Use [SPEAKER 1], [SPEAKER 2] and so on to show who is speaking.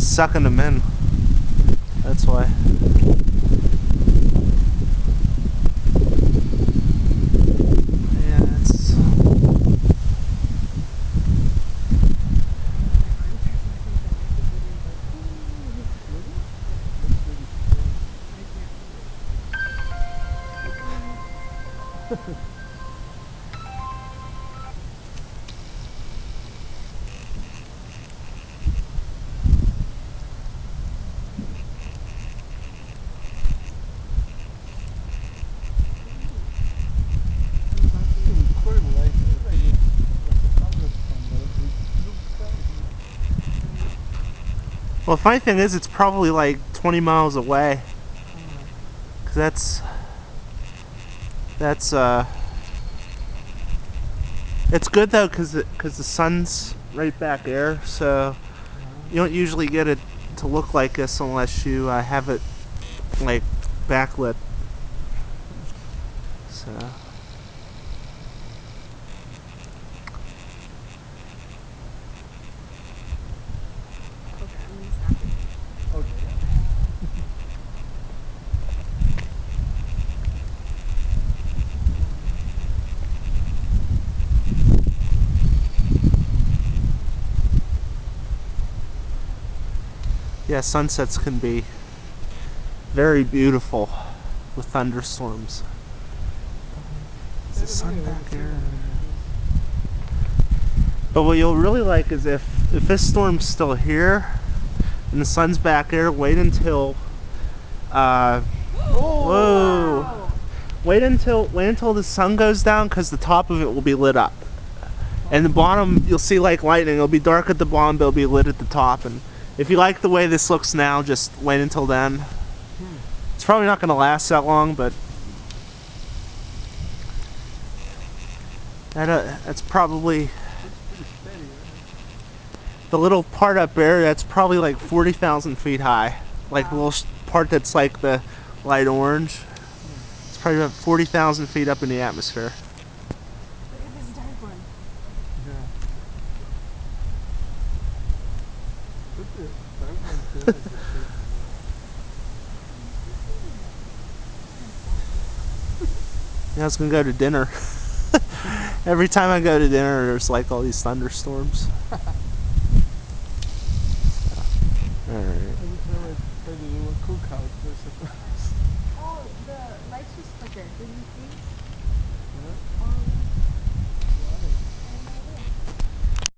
[SPEAKER 1] is sucking them in. That's why. Yeah, it's... Well, the funny thing is, it's probably like 20 miles away. Cause that's it's good though, cause the sun's right back there, so you don't usually get it to look like this unless you have it like backlit. So. Yeah, sunsets can be very beautiful with thunderstorms. Is the sun back there? But what you'll really like is if this storm's still here and the sun's back there, wait until whoa!
[SPEAKER 2] Wow.
[SPEAKER 1] Wait until the sun goes down, because the top of it will be lit up, and the bottom you'll see like lightning. It'll be dark at the bottom, but it'll be lit at the top. And if you like the way this looks now, just wait until then. It's probably not going to last that long, but that's probably the little part up there. That's probably like 40,000 feet high. Like the little part that's like the light orange. It's probably about 40,000 feet up in the atmosphere.
[SPEAKER 2] Look at this dark one.
[SPEAKER 1] Yeah, I was gonna go to dinner. Every time I go to dinner, there's like all these thunderstorms. Alright.
[SPEAKER 2] Oh, the lights just flickered. Did you see?